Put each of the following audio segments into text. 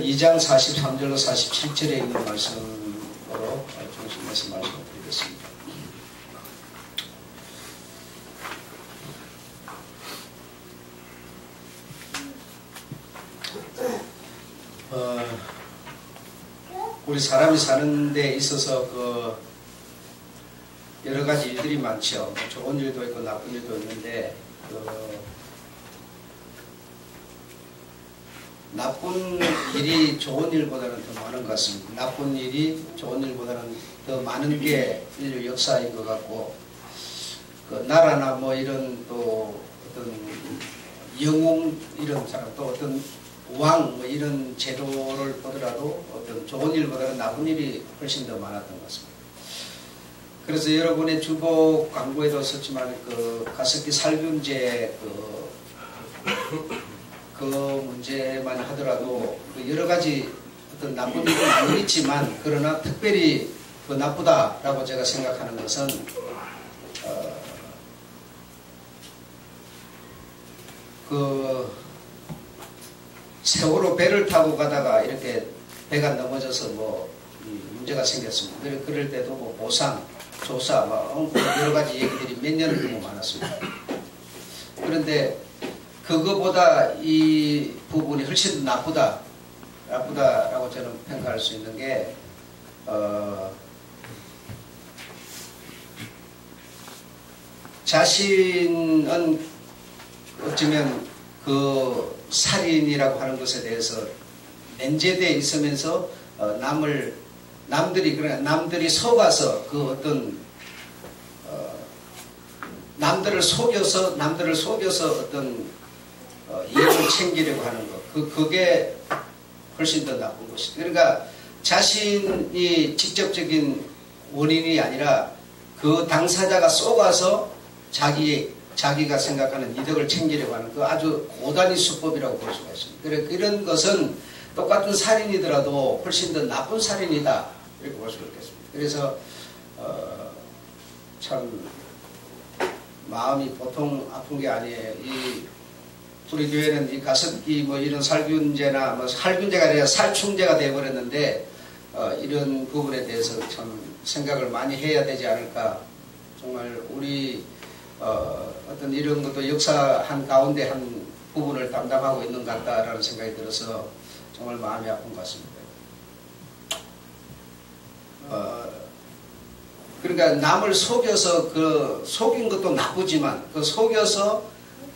2장 43절로 47절에 있는 말씀으로 중심해서 말씀을 드리겠습니다. 우리 사람이 사는 데 있어서 여러 가지 일들이 많죠. 좋은 일도 있고 나쁜 일도 있는데 나쁜 일이 좋은 일보다는 더 많은 것 같습니다. 나쁜 일이 좋은 일보다는 더 많은 게 인류 역사인 것 같고, 나라나 뭐 이런 또 어떤 영웅 이런 사람, 또 어떤 왕 뭐 이런 제도를 보더라도 어떤 좋은 일보다는 나쁜 일이 훨씬 더 많았던 것 같습니다. 그래서 여러분의 주복 광고에도 썼지만 가습기 살균제 그 문제만 하더라도 여러 가지 어떤 나쁜 일은 많이 있지만, 그러나 특별히 나쁘다라고 제가 생각하는 것은 세월호 배를 타고 가다가 이렇게 배가 넘어져서 문제가 생겼습니다. 그럴 때도 보상, 조사, 여러 가지 얘기들이 몇 년을 너무 많았습니다. 그런데 그거보다 이 부분이 훨씬 더 나쁘다라고 저는 평가할 수 있는 게, 자신은 어쩌면 살인이라고 하는 것에 대해서 면제되어 있으면서 남들이 속아서 남들을 속여서 어떤 이익을 챙기려고 하는 것, 그게 훨씬 더 나쁜 것이다. 그러니까 자신이 직접적인 원인이 아니라 그 당사자가 속아서 자기가 생각하는 이득을 챙기려고 하는 아주 고단위 수법이라고 볼 수가 있습니다. 이런 것은 똑같은 살인이더라도 훨씬 더 나쁜 살인이다, 이렇게 볼 수가 있겠습니다. 그래서 참 마음이 보통 아픈 게 아니에요. 우리 교회는 이 가습기 이런 살균제나 살균제가 아니라 살충제가 되어버렸는데, 이런 부분에 대해서 참 생각을 많이 해야 되지 않을까. 정말 우리 어떤 이런 것도 역사 가운데 한 부분을 담당하고 있는 것 같다라는 생각이 들어서 정말 마음이 아픈 것 같습니다. 그러니까 남을 속여서 속인 것도 나쁘지만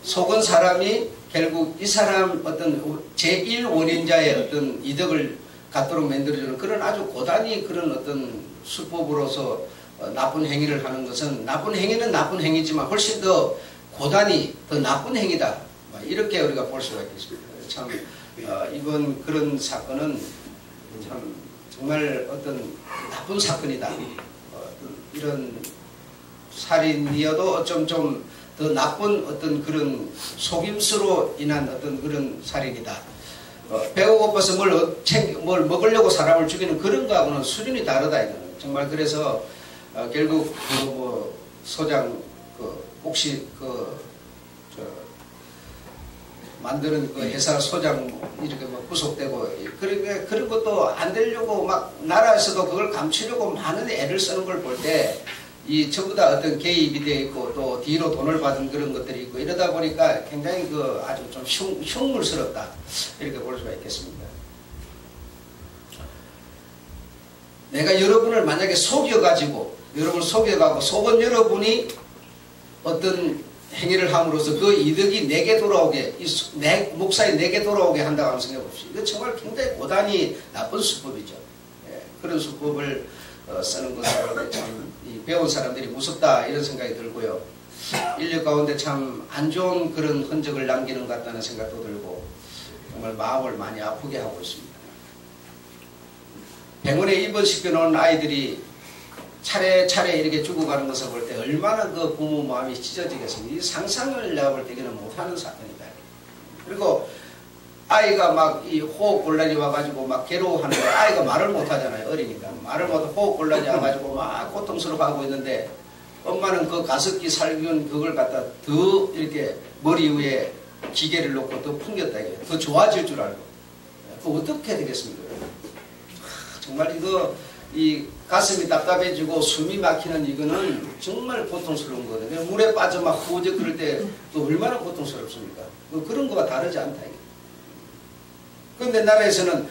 속은 사람이 결국 이 사람 어떤 제1원인자의 어떤 이득을 갖도록 만들어주는 그런 아주 고단히 그런 어떤 수법으로서 나쁜 행위를 하는 것은, 나쁜 행위는 나쁜 행위지만 훨씬 더 고단히 더 나쁜 행위다, 이렇게 우리가 볼 수가 있겠습니다. 참 이번 그런 사건은 참 정말 어떤 나쁜 사건이다. 이런 살인이어도 어쩜 좀 더 나쁜 어떤 그런 속임수로 인한 어떤 그런 살인이다. 배가 고파서 뭘 먹으려고 사람을 죽이는 그런 거하고는 수준이 다르다, 이거는. 정말 그래서 결국 소장 혹시 만드는 회사 소장 이렇게 구속되고 그런 것도 안 되려고 나라에서도 그걸 감추려고 많은 애를 쓰는 걸 볼 때, 이 전부 다 어떤 개입이 되어 있고 또 뒤로 돈을 받은 그런 것들이 있고 이러다 보니까 굉장히 아주 좀 흉물스럽다, 이렇게 볼 수가 있겠습니다. 내가 여러분을 만약에 속여가고 속은 여러분이 어떤 행위를 함으로써 그 이득이 내게 돌아오게, 내 목사에 내게 돌아오게 한다고 한번 생각해 봅시다. 이거 정말 굉장히 고단히 나쁜 수법이죠. 그런 수법을 쓰는 것을 참 배운 사람들이 무섭다, 이런 생각이 들고요. 인류 가운데 참 안 좋은 그런 흔적을 남기는 것 같다는 생각도 들고, 정말 마음을 많이 아프게 하고 있습니다. 병원에 입원시켜 놓은 아이들이 차례차례 이렇게 죽어가는 것을 볼 때 얼마나 부모 마음이 찢어지겠습니까? 이 상상을 내가 볼 때는 못하는 사건이다. 그리고 아이가 이 호흡곤란이 와가지고 괴로워하는 거, 아이가 말을 못하잖아요. 어리니까 말을 못하고 호흡곤란이 와가지고 고통스러워하고 있는데, 엄마는 가습기 살균 그걸 갖다 더 이렇게 머리 위에 기계를 놓고 더 풍겼다, 이게 더 좋아질 줄 알고. 어떻게 되겠습니까? 정말 이거 이 가슴이 답답해지고 숨이 막히는 이거는 정말 고통스러운 거거든요. 물에 빠져 막 후적 그럴 때 또 얼마나 고통스럽습니까? 그런 거와 다르지 않다. 그런데 나라에서는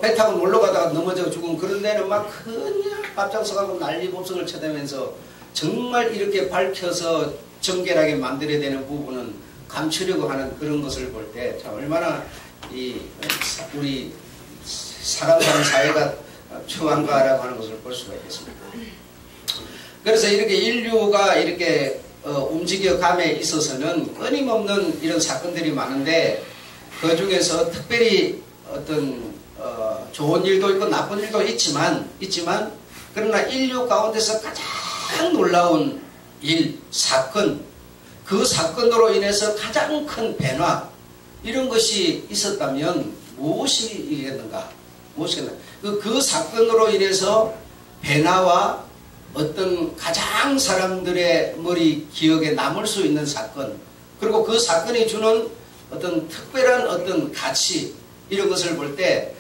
배 타고 놀러 가다가 넘어져 죽은 그런 데는 막 그냥 앞장서가고 난리법석을 쳐대면서 정말 이렇게 밝혀서 정결하게 만들어야 되는 부분은 감추려고 하는 그런 것을 볼 때 참 얼마나 우리 사람 사는 사회가 추한가라고 하는 것을 볼 수가 있겠습니다. 그래서 이렇게 인류가 이렇게 움직여감에 있어서는 끊임없는 이런 사건들이 많은데 그 중에서 특별히 어떤 좋은 일도 있고 나쁜 일도 있지만 그러나 인류 가운데서 가장 놀라운 일, 사건, 그 사건으로 인해서 가장 큰 변화 이런 것이 있었다면 무엇이겠는가? 그 사건으로 인해서 변화와 어떤 가장 사람들의 머리 기억에 남을 수 있는 사건 그리고 그 사건이 주는 어떤 특별한 어떤 가치 이런 것을 볼 때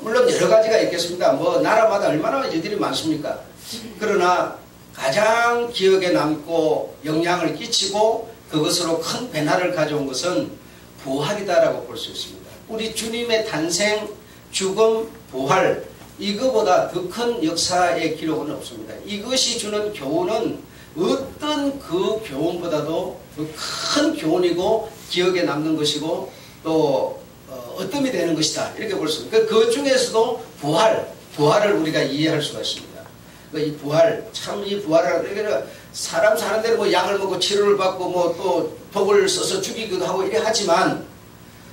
물론 여러 가지가 있겠습니다. 뭐 나라마다 얼마나 일들이 많습니까? 그러나 가장 기억에 남고 영향을 끼치고 그것으로 큰 변화를 가져온 것은 부활이다라고 볼 수 있습니다. 우리 주님의 탄생, 죽음, 부활 이거보다 더 큰 역사의 기록은 없습니다. 이것이 주는 교훈은 어떤 그 교훈보다도 더 큰 교훈이고 기억에 남는 것이고 또 어뜸이 되는 것이다 이렇게 볼 수 있습니다. 그 중에서도 부활을 우리가 이해할 수가 있습니다. 이 부활 참 이 부활을 사람 사는 대로 뭐 약을 먹고 치료를 받고 뭐 또 독을 써서 죽이기도 하고 이래 하지만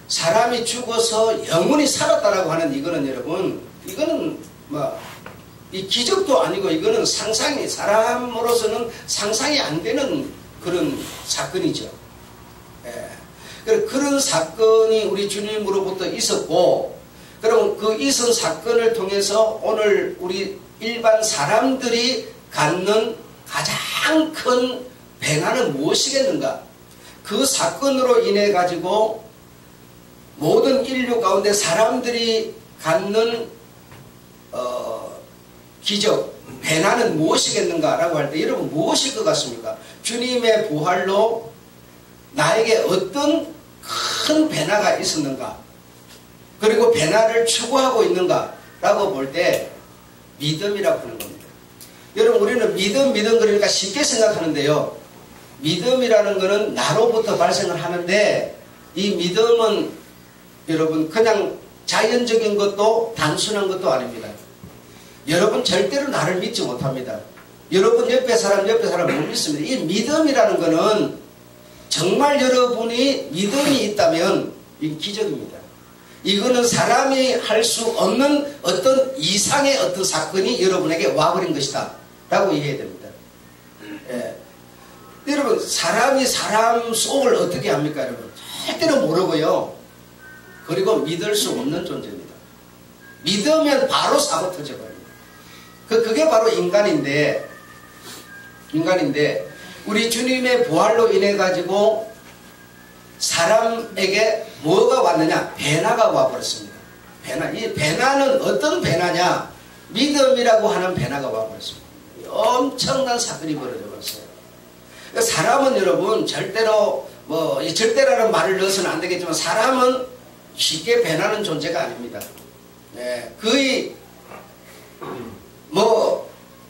사람이 죽어서 영원히 살았다라고 하는 이거는 여러분 이거는 뭐 이 기적도 아니고 이거는 상상이 사람으로서는 상상이 안 되는 그런 사건이죠. 예. 그런 사건이 우리 주님으로부터 있었고 그럼 그 있은 사건을 통해서 오늘 우리 일반 사람들이 갖는 가장 큰 변화는 무엇이겠는가? 그 사건으로 인해 가지고 모든 인류 가운데 사람들이 갖는 기적, 변화는 무엇이겠는가라고 할 때 여러분 무엇일 것 같습니까? 주님의 부활로 나에게 어떤 큰 변화가 있었는가? 그리고 변화를 추구하고 있는가라고 볼 때 믿음이라고 하는 겁니다. 여러분 우리는 믿음 그러니까 쉽게 생각하는데요. 믿음이라는 것은 나로부터 발생을 하는데 이 믿음은 여러분 그냥 자연적인 것도 단순한 것도 아닙니다. 여러분 절대로 나를 믿지 못합니다. 여러분 옆에 사람 못 믿습니다. 이 믿음이라는 것은 정말 여러분이 믿음이 있다면 이 기적입니다. 이거는 사람이 할 수 없는 어떤 이상의 어떤 사건이 여러분에게 와버린 것이다 라고 이해해야 됩니다. 예. 여러분 사람이 사람 속을 어떻게 합니까 여러분? 절대로 모르고요. 그리고 믿을 수 없는 존재입니다. 믿으면 바로 사고 터져버립니다. 그게 바로 인간인데 우리 주님의 부활로 인해 가지고 사람에게 뭐가 왔느냐? 변화가 와버렸습니다. 이 변화는 어떤 변화냐? 믿음이라고 하는 변화가 와버렸습니다. 엄청난 사건이 벌어져 버렸어요. 사람은 여러분 절대로 절대라는 말을 넣어서는 안 되겠지만 사람은 쉽게 변하는 존재가 아닙니다. 네, 거의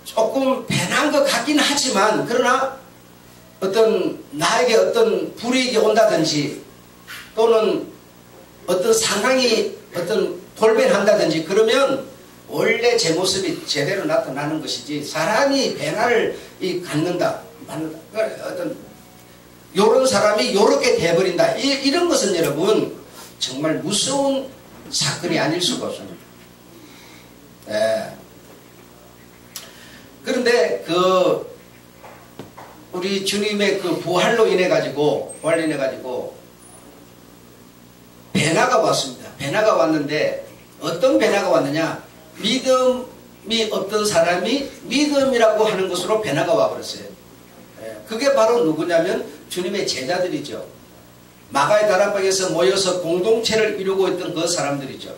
조금 변한 것 같긴 하지만 그러나 어떤 나에게 어떤 불이익이 온다든지 또는 어떤 상황이 어떤 돌변한다든지 그러면 원래 제 모습이 제대로 나타나는 것이지 사람이 변화를 갖는다 어떤 요런 사람이 요렇게 돼버린다 이런 것은 여러분 정말 무서운 사건이 아닐 수가 없습니다. 예. 그런데 우리 주님의 그 부활로 인해 가지고 변화가 왔습니다. 변화가 왔는데 어떤 변화가 왔느냐? 믿음이 없던 사람이 믿음이라고 하는 것으로 변화가 와버렸어요. 그게 바로 누구냐면 주님의 제자들이죠. 마가의 다락방에서 모여서 공동체를 이루고 있던 그 사람들이죠.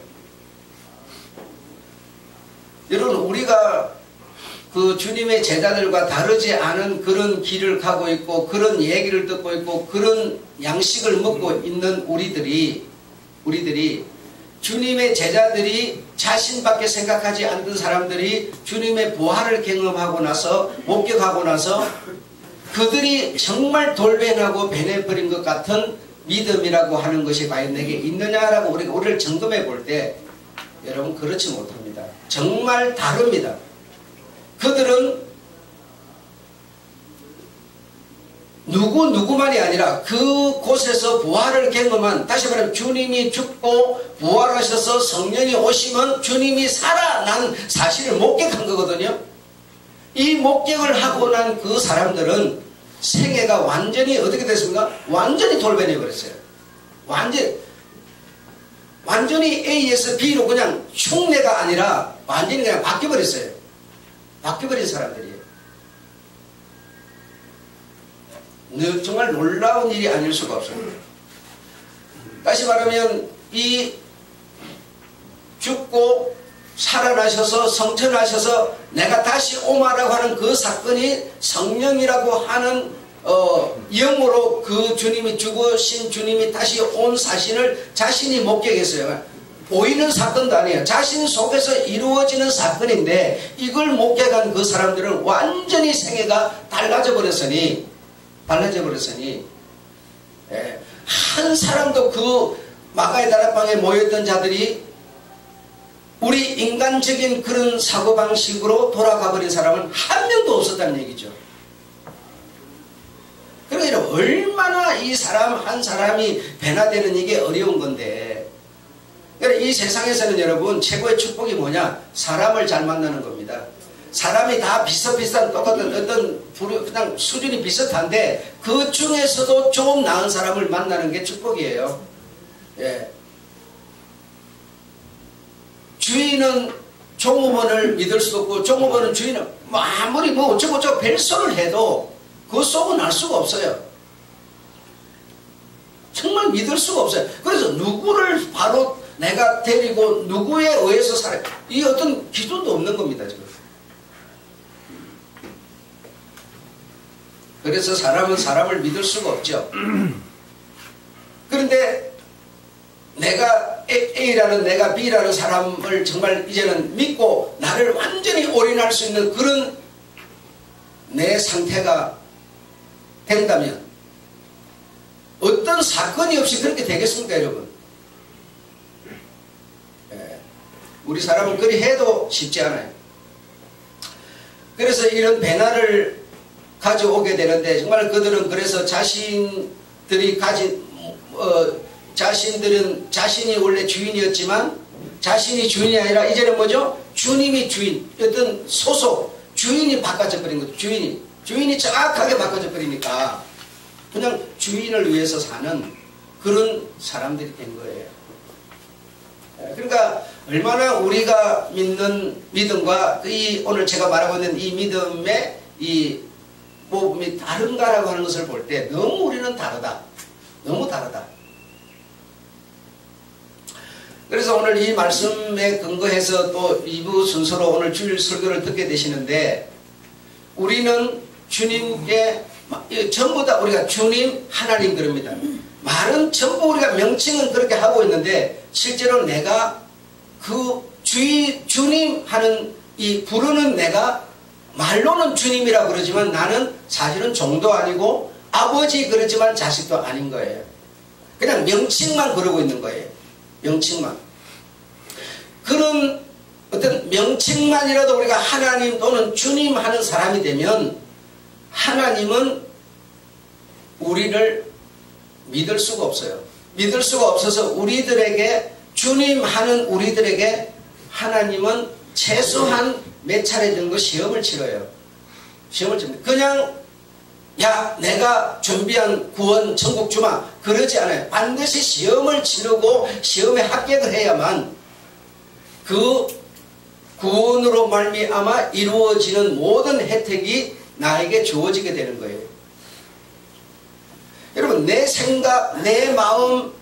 여러분, 우리가 그 주님의 제자들과 다르지 않은 그런 길을 가고 있고 그런 얘기를 듣고 있고 그런 양식을 먹고 있는 우리들이 주님의 제자들이 자신밖에 생각하지 않던 사람들이 주님의 부활을 경험하고 나서 목격하고 나서 그들이 정말 돌변하고 변해버린 것 같은 믿음이라고 하는 것이 과연 내게 있느냐라고 우리를 점검해 볼 때 여러분 그렇지 못합니다. 정말 다릅니다. 그들은 누구만이 아니라 그곳에서 부활을 경험한, 다시 말하면 주님이 죽고 부활하셔서 성령이 오시면 주님이 살아난 사실을 목격한 거거든요. 이 목격을 하고 난 그 사람들은 생애가 완전히 어떻게 됐습니까? 완전히 돌변해 버렸어요. 완전히 A에서 B로 그냥 흉내가 아니라 완전히 그냥 바뀌어버렸어요. 바뀌어버린 사람들이에요. 정말 놀라운 일이 아닐 수가 없어요. 다시 말하면 이 죽고 살아나셔서 성천하셔서 내가 다시 오마라고 하는 그 사건이 성령이라고 하는 영으로 그 주님이 죽으신 주님이 다시 온 사실을 자신이 목격했어요. 보이는 사건도 아니에요. 자신 속에서 이루어지는 사건인데 이걸 목격한 그 사람들은 완전히 생애가 달라져 버렸으니 한 사람도 그 마가의 다락방에 모였던 자들이 우리 인간적인 그런 사고방식으로 돌아가 버린 사람은 한 명도 없었다는 얘기죠. 그러니까 얼마나 이 사람 한 사람이 변화되는 이게 어려운 건데, 그러니까 이 세상에서는 여러분 최고의 축복이 뭐냐? 사람을 잘 만나는 겁니다. 사람이 다 비슷비슷한 똑같은 어떤 그냥 수준이 비슷한데 그 중에서도 좀 나은 사람을 만나는 게 축복이에요. 예. 주인은 종업원을 믿을 수도 없고 종업원은 주인은 아무리 어쩌고저쩌고 별소를 해도 그 속은 알 수가 없어요. 정말 믿을 수가 없어요. 그래서 누구를 바로 내가 데리고 누구에 의해서 살아요. 이 어떤 기준도 없는 겁니다. 지금. 그래서 사람은 사람을 믿을 수가 없죠. 그런데 내가 A라는 내가 B라는 사람을 정말 이제는 믿고 나를 완전히 올인할 수 있는 그런 내 상태가 된다면 어떤 사건이 없이 그렇게 되겠습니까, 여러분? 우리 사람은 그리 해도 쉽지 않아요. 그래서 이런 변화를 가져오게 되는데 정말 그들은 그래서 자신들이 가진 자신들은 자신이 원래 주인이었지만 자신이 주인이 아니라 이제는 뭐죠? 주님이 주인, 어떤 소속 주인이 바꿔져 버린 거죠. 주인이 정확하게 바꿔져 버리니까 그냥 주인을 위해서 사는 그런 사람들이 된 거예요. 그러니까 얼마나 우리가 믿는 믿음과 이 오늘 제가 말하고 있는 이 믿음의 이 모범이 다른가라고 하는 것을 볼 때 너무 우리는 다르다. 너무 다르다. 그래서 오늘 이 말씀에 근거해서 또 2부 순서로 오늘 주일 설교를 듣게 되시는데 우리는 주님께 전부 다 우리가 주님 하나님 그럽니다. 말은 전부 우리가 명칭은 그렇게 하고 있는데 실제로 내가 그 주님 하는 이 부르는 내가 말로는 주님이라고 그러지만 나는 사실은 종도 아니고 아버지 그러지만 자식도 아닌 거예요. 그냥 명칭만 그러고 있는 거예요. 명칭만. 그런 어떤 명칭만이라도 우리가 하나님 또는 주님 하는 사람이 되면 하나님은 우리를 믿을 수가 없어요. 믿을 수가 없어서 우리들에게 주님 하는 우리들에게 하나님은 최소한 몇 차례 정도 시험을 치러요. 시험을 칩니다. 그냥 야 내가 준비한 구원 천국 주마 그러지 않아요. 반드시 시험을 치르고 시험에 합격을 해야만 그 구원으로 말미암아 이루어지는 모든 혜택이 나에게 주어지게 되는 거예요. 여러분 여러분, 내 생각, 내 마음,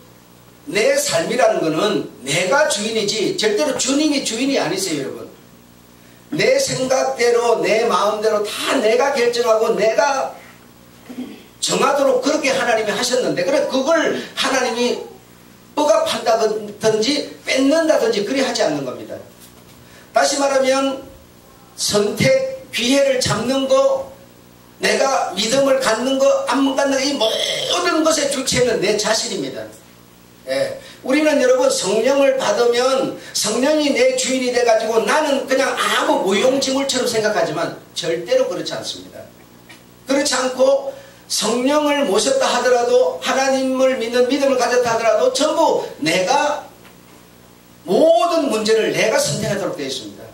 내 삶이라는 것은 내가 주인이지 절대로 주님이 주인이 아니세요, 여러분. 내 생각대로 내 마음대로 다 내가 결정하고 내가 정하도록 그렇게 하나님이 하셨는데, 그래 그걸 하나님이 억압한다든지 뺏는다든지 그리 하지 않는 겁니다. 다시 말하면 선택, 기회를 잡는 거, 내가 믿음을 갖는 거, 안 갖는 거, 이 모든 것의 주체는 내 자신입니다. 예. 우리는 여러분 성령을 받으면 성령이 내 주인이 돼가지고 나는 그냥 아무 무용지물처럼 생각하지만 절대로 그렇지 않습니다. 그렇지 않고 성령을 모셨다 하더라도, 하나님을 믿는 믿음을 가졌다 하더라도 전부 내가 모든 문제를 내가 선택하도록 되어 있습니다.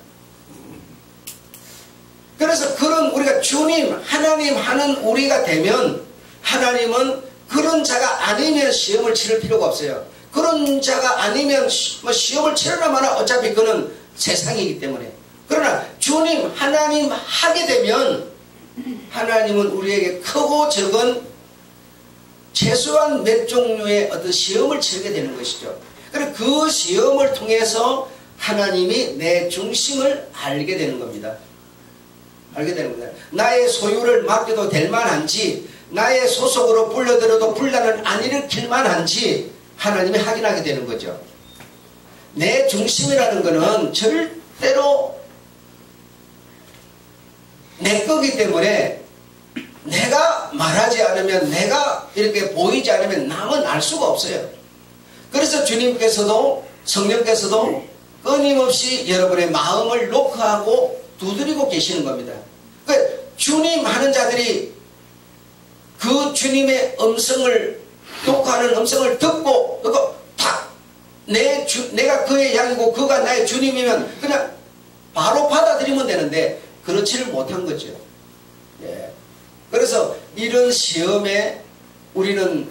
그래서 그런 우리가 주님, 하나님 하는 우리가 되면 하나님은 그런 자가 아니면 시험을 치를 필요가 없어요. 그런 자가 아니면 시험을 치르나 마나 어차피 그는 세상이기 때문에. 그러나 주님, 하나님 하게 되면 하나님은 우리에게 크고 적은 최소한 몇 종류의 어떤 시험을 치르게 되는 것이죠. 그래서 그 시험을 통해서 하나님이 내 중심을 알게 되는 겁니다. 알게 되는 겁니다. 나의 소유를 맡겨도 될 만한지, 나의 소속으로 불러들여도 분란을 안 일으킬 만한지 하나님이 확인하게 되는 거죠. 내 중심이라는 것은 절대로 내 거기 때문에 내가 말하지 않으면, 내가 이렇게 보이지 않으면 남은 알 수가 없어요. 그래서 주님께서도, 성령께서도 끊임없이 여러분의 마음을 노크하고 두드리고 계시는 겁니다. 그러니까 주님 하는 자들이 그 주님의 음성을, 노크하는 음성을 듣고, 그거 탁! 내가 그의 양이고 그가 나의 주님이면 그냥 바로 받아들이면 되는데, 그렇지를 못한 거죠. 예. 그래서 이런 시험에 우리는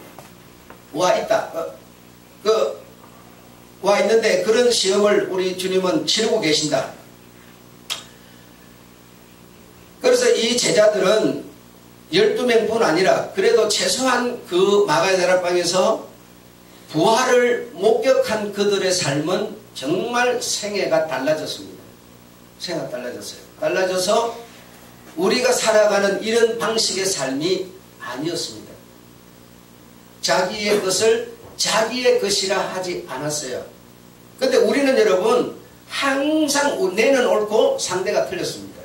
와 있다. 와 있는데 그런 시험을 우리 주님은 치르고 계신다. 그래서 이 제자들은 12명뿐 아니라 그래도 최소한 그 마가다락방에서 부활을 목격한 그들의 삶은 정말 생애가 달라졌습니다. 생애가 달라졌어요. 달라져서 우리가 살아가는 이런 방식의 삶이 아니었습니다. 자기의 것을 자기의 것이라 하지 않았어요. 근데 우리는 여러분 항상 내는 옳고 상대가 틀렸습니다.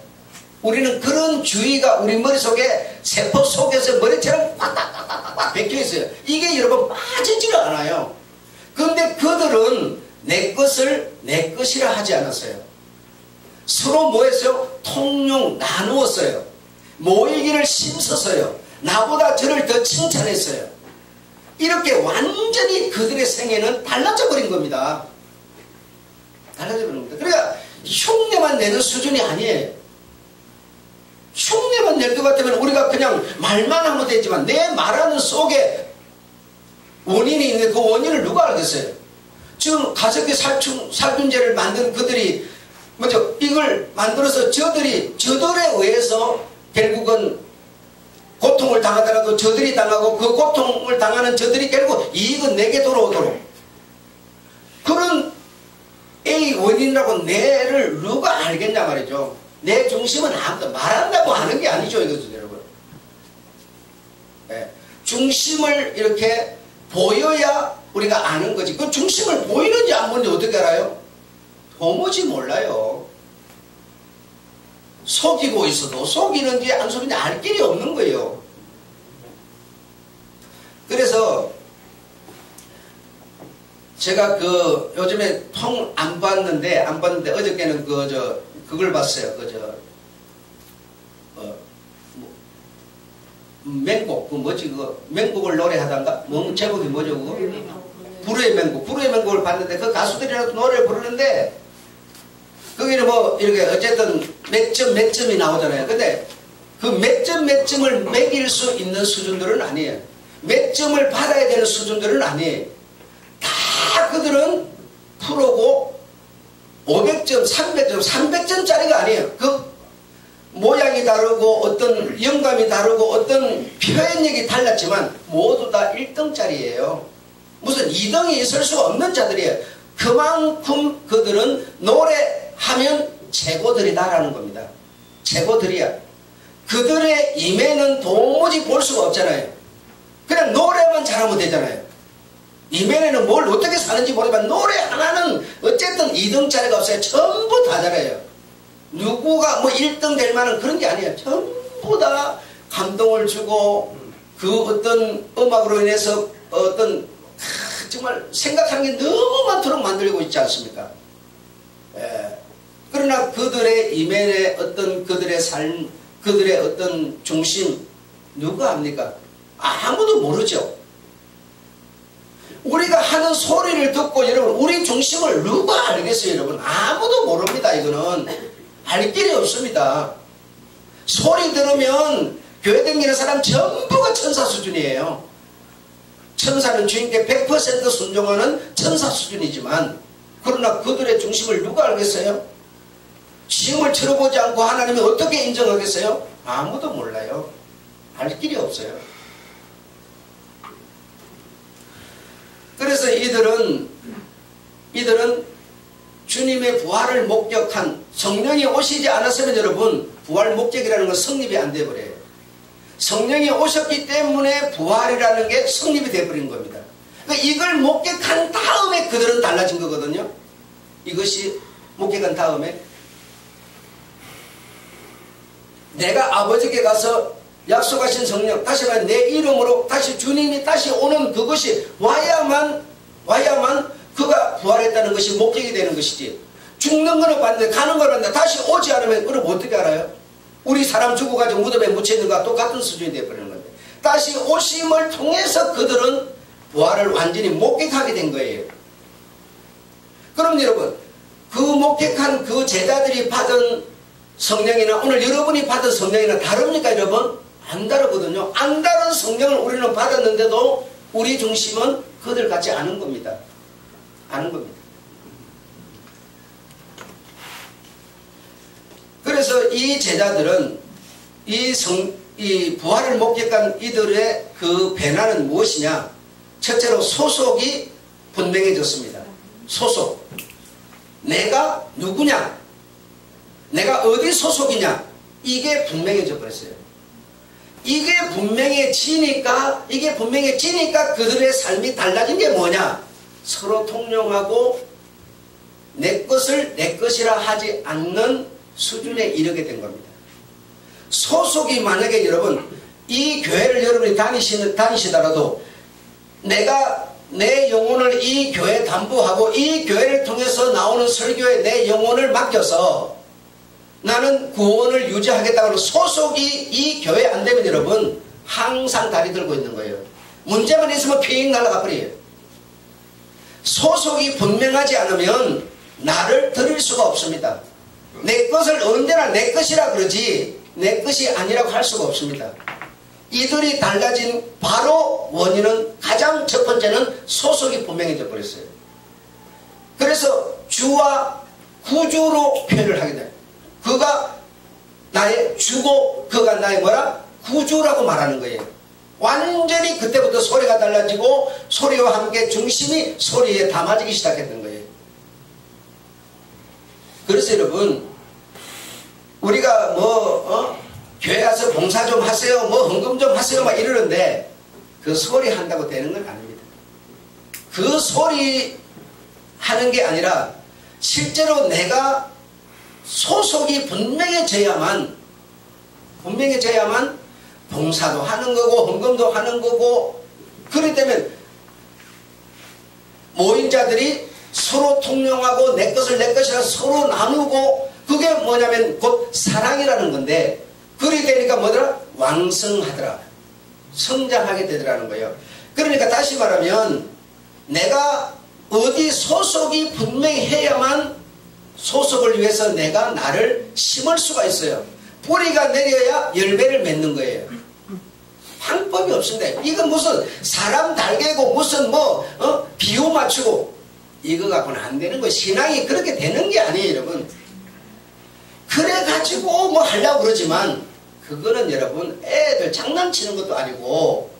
우리는 그런 주의가 우리 머릿속에 세포 속에서 머리처럼 꽉꽉꽉꽉 박혀 있어요. 이게 여러분 빠지지가 않아요. 그런데 그들은 내 것을 내 것이라 하지 않았어요. 서로 뭐 했어요? 통용 나누었어요. 모이기를 심었어요. 나보다 저를 더 칭찬했어요. 이렇게 완전히 그들의 생애는 달라져 버린 겁니다. 달라져 버린 겁니다. 그러니까 흉내만 내는 수준이 아니에요. 흉내만 낼 것 같으면 우리가 그냥 말만 하면 되지만 내 말하는 속에 원인이 있는데 그 원인을 누가 알겠어요? 지금 가습기 살균제를 만든 그들이 먼저 이걸 만들어서 저들에 의해서 결국은 고통을 당하더라도 저들이 당하고 그 고통을 당하는 저들이 결국 이익은 내게 돌아오도록 그런 A 원인이라고 내를 누가 알겠냐 말이죠. 내 중심은 아무도 말한다고 하는 게 아니죠, 이것도 여러분. 네. 중심을 이렇게 보여야 우리가 아는 거지. 그 중심을 보이는지 안 보이는지 어떻게 알아요? 도무지 몰라요. 속이고 있어도 속이는지 안 속이는지 알 길이 없는 거예요. 그래서 제가 요즘에 통 안 봤는데 어저께는 그걸 봤어요. 맹곡, 맹곡을 노래하던가? 제목이 뭐죠, 그거? 불후의 맹곡. 불후의 맹곡을 봤는데 그 가수들이라도 노래를 부르는데 거기는 뭐 이렇게 어쨌든 몇 점이 나오잖아요. 근데 그 몇 점을 매길 수 있는 수준들은 아니에요. 몇 점을 받아야 되는 수준들은 아니에요. 다 그들은 프로고 500점, 300점, 300점짜리가 아니에요. 모양이 다르고 어떤 영감이 다르고 어떤 표현력이 달랐지만 모두 다 1등짜리예요. 무슨 2등이 있을 수 없는 자들이에요. 그만큼 그들은 노래하면 최고들이다라는 겁니다. 최고들이야. 그들의 임에는 도무지 볼 수가 없잖아요. 그냥 노래만 잘하면 되잖아요. 이면에는 뭘 어떻게 사는지 모르지만 노래 하나는 어쨌든 2등짜리가 없어요. 전부 다 잘해요. 누구가 뭐 1등 될 만한 그런 게 아니에요. 전부 다 감동을 주고 그 어떤 음악으로 인해서 어떤 정말 생각하는 게 너무 많도록 만들고 있지 않습니까? 예. 그러나 그들의 이면의 어떤 그들의 삶, 그들의 어떤 중심 누가 압니까? 아무도 모르죠. 우리가 하는 소리를 듣고 여러분 우리 중심을 누가 알겠어요 여러분? 아무도 모릅니다. 이거는 알 길이 없습니다. 소리 들으면 교회 다니는 사람 전부가 천사 수준이에요. 천사는 주인께 100% 순종하는 천사 수준이지만 그러나 그들의 중심을 누가 알겠어요? 시험을 치러보지 않고 하나님이 어떻게 인정하겠어요? 아무도 몰라요. 알 길이 없어요. 그래서 이들은 주님의 부활을 목격한 성령이 오시지 않았으면 여러분 부활 목적이라는 건 성립이 안 돼버려요. 성령이 오셨기 때문에 부활이라는 게 성립이 돼버린 겁니다. 그러니까 이걸 목격한 다음에 그들은 달라진 거거든요. 이것이 목격한 다음에 내가 아버지께 가서 약속하신 성령, 다시 말해 내 이름으로 다시 주님이 다시 오는 그것이 와야만 그가 부활했다는 것이 목적이 되는 것이지. 죽는 거는 봤는데 가는 거는 봤는데 다시 오지 않으면 그럼 어떻게 알아요? 우리 사람 죽어가지고 무덤에 묻혀있는 거와 똑같은 수준이 되어버리는 건데 다시 오심을 통해서 그들은 부활을 완전히 목격하게 된 거예요. 그럼 여러분 그 목격한 그 제자들이 받은 성령이나 오늘 여러분이 받은 성령이나 다릅니까 여러분? 안 다르거든요. 안 다른 성령을 우리는 받았는데도 우리 중심은 그들 같지 않은 겁니다. 않은 겁니다. 그래서 이 제자들은 이 부활을 목격한 이들의 그 변화는 무엇이냐? 첫째로 소속이 분명해졌습니다. 소속. 내가 누구냐? 내가 어디 소속이냐? 이게 분명해져 버렸어요. 이게 분명해지니까 그들의 삶이 달라진 게 뭐냐? 서로 통용하고 내 것을 내 것이라 하지 않는 수준에 이르게 된 겁니다. 소속이 만약에 여러분 이 교회를 여러분이 다니시더라도 내가 내 영혼을 이 교회에 담보하고 이 교회를 통해서 나오는 설교에 내 영혼을 맡겨서 나는 구원을 유지하겠다고 소속이 이 교회에 안 되면 여러분 항상 다리 들고 있는 거예요. 문제만 있으면 핑 날아가 버려요. 소속이 분명하지 않으면 나를 드릴 수가 없습니다. 내 것을 언제나 내 것이라 그러지 내 것이 아니라고 할 수가 없습니다. 이들이 달라진 바로 원인은 가장 첫 번째는 소속이 분명해져 버렸어요. 그래서 주와 구주로 표현을 하게 돼요. 그가 나의 주고 그가 나의 뭐라? 구주라고 말하는 거예요. 완전히 그때부터 소리가 달라지고 소리와 함께 중심이 소리에 담아지기 시작했던 거예요. 그래서 여러분 우리가 교회 가서 봉사 좀 하세요 헌금 좀 하세요 막 이러는데 그 소리 한다고 되는 건 아닙니다. 그 소리 하는 게 아니라 실제로 내가 소속이 분명해져야만 봉사도 하는 거고 헌금도 하는 거고 그렇기 때문에 모인 자들이 서로 통용하고 내 것을 내 것이라 서로 나누고 그게 뭐냐면 곧 사랑이라는 건데 그리 되니까 뭐더라? 왕성하더라. 성장하게 되더라는 거예요. 그러니까 다시 말하면 내가 어디 소속이 분명해야만 소속을 위해서 내가 나를 심을 수가 있어요. 뿌리가 내려야 열매를 맺는 거예요. 방법이 없습니다. 이건 무슨 사람 달개고 무슨 비유 맞추고 이거 갖고는 안 되는 거예요. 신앙이 그렇게 되는 게 아니에요 여러분. 그래가지고 가지고 뭐 하려고 그러지만 그거는 여러분 애들 장난치는 것도 아니고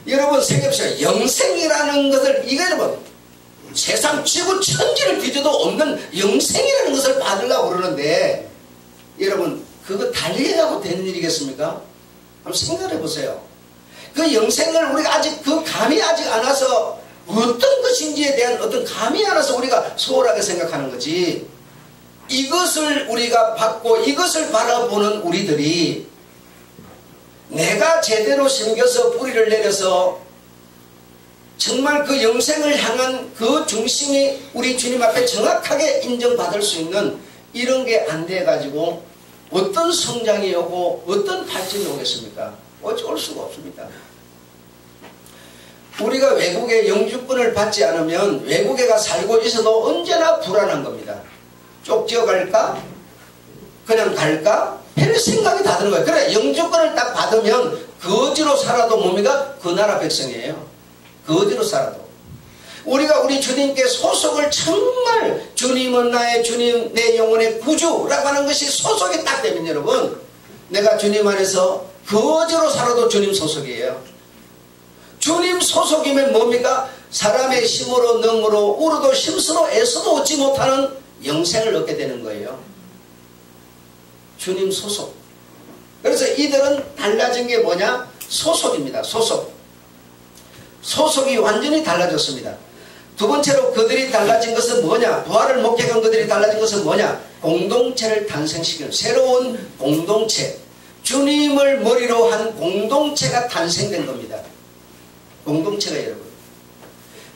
여러분 생각해보세요. 영생이라는 것을 이거 여러분 세상 지구 천지를 뒤져도 없는 영생이라는 것을 받으려고 그러는데 여러분 그거 달리하고 되는 일이겠습니까? 한번 생각해 보세요. 그 영생을 우리가 아직 그 감이 아직 안 와서 어떤 것인지에 대한 어떤 감이 안 와서 우리가 소홀하게 생각하는 거지. 이것을 우리가 받고 이것을 바라보는 우리들이 내가 제대로 심겨서 뿌리를 내려서 정말 그 영생을 향한 그 중심이 우리 주님 앞에 정확하게 인정받을 수 있는 이런 게 안 돼가지고 어떤 성장이 오고 어떤 발전이 오겠습니까? 올 수가 없습니다. 우리가 외국의 영주권을 받지 않으면 외국에 가 살고 있어도 언제나 불안한 겁니다. 쫓겨갈까? 그냥 갈까? 별 생각이 다 드는 거예요. 그래 영주권을 딱 받으면 거지로 살아도 뭡니까? 그 나라 백성이에요. 거지로 살아도. 우리가 우리 주님께 소속을 정말 주님은 나의 주님 내 영혼의 구주라고 하는 것이 소속이 딱 되면 여러분 내가 주님 안에서 거지로 살아도 주님 소속이에요. 주님 소속이면 뭡니까? 사람의 힘으로 능으로 우르도 힘쓰로 애써도 얻지 못하는 영생을 얻게 되는 거예요. 주님 소속. 그래서 이들은 달라진 게 뭐냐? 소속입니다. 소속. 소속이 완전히 달라졌습니다. 두 번째로 그들이 달라진 것은 뭐냐? 부활을 목격한 그들이 달라진 것은 뭐냐? 공동체를 탄생시키는 새로운 공동체. 주님을 머리로 한 공동체가 탄생된 겁니다. 공동체가 여러분.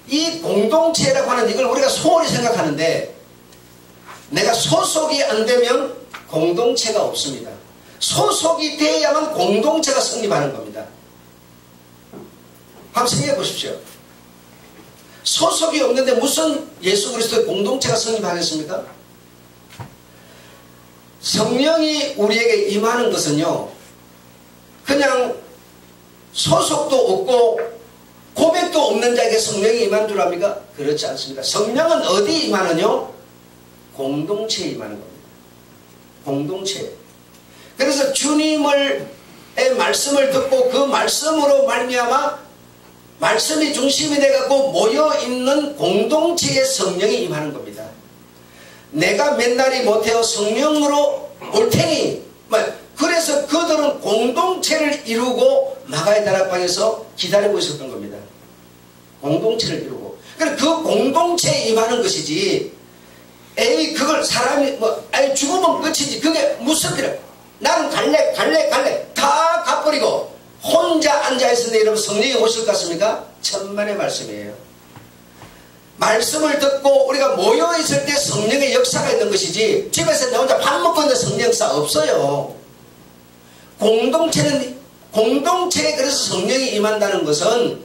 이 공동체라고 하는 이걸 우리가 소홀히 생각하는데 내가 소속이 안 되면 공동체가 없습니다. 소속이 돼야만 공동체가 성립하는 겁니다. 한번 생각해 보십시오. 소속이 없는데 무슨 예수 그리스도의 공동체가 성립하겠습니까? 성령이 우리에게 임하는 것은요 그냥 소속도 없고 고백도 없는 자에게 성령이 임한 줄 압니까? 그렇지 않습니다. 성령은 어디 임하느냐? 공동체에 임하는 겁니다. 공동체. 그래서 주님의 말씀을 듣고 그 말씀으로 말미암아 말씀이 중심이 돼갖고 모여있는 공동체에 성령이 임하는 겁니다. 내가 맨날이 못해요 성령으로 올 테니 그래서 그들은 공동체를 이루고 마가의 다락방에서 기다리고 있었던 겁니다. 공동체를 이루고 그래 그 공동체에 임하는 것이지 에이 그걸 사람이 아이 죽으면 끝이지 그게 무슨 필요 나는 갈래 다 갚버리고 혼자 앉아있는데 여러분 성령이 오실 것 같습니까? 천만의 말씀이에요. 말씀을 듣고 우리가 모여있을 때 성령의 역사가 있는 것이지 집에서 내 혼자 밥 먹고 있는 성령 역사 없어요. 공동체에 그래서 성령이 임한다는 것은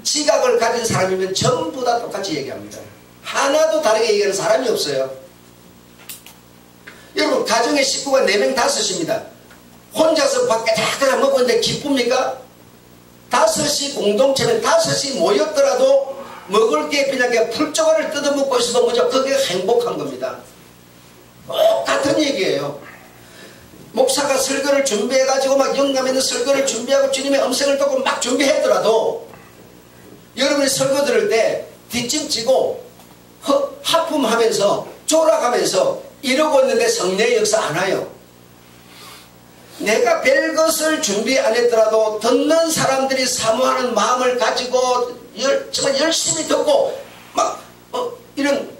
지각을 가진 사람이면 전부 다 똑같이 얘기합니다. 하나도 다르게 얘기하는 사람이 없어요. 여러분 가정의 식구가 4명 5입니다. 혼자서 밖에 다 그냥 먹고 있는데 기쁩니까? 5이 공동체면 5이 모였더라도 먹을 게 그냥 풀조각을 뜯어먹고 있어도 뭐죠? 그게 행복한 겁니다. 똑같은 얘기예요. 목사가 설교를 준비해가지고 막 영감 있는 설교를 준비하고 주님의 음성을 듣고 막 준비했더라도 여러분이 설교 들을 때 뒷짐지고 하품하면서 졸아가면서 이러고 있는데 성령의 역사 안 와요. 내가 별것을 준비 안 했더라도 듣는 사람들이 사모하는 마음을 가지고 정말 열심히 듣고 막 이런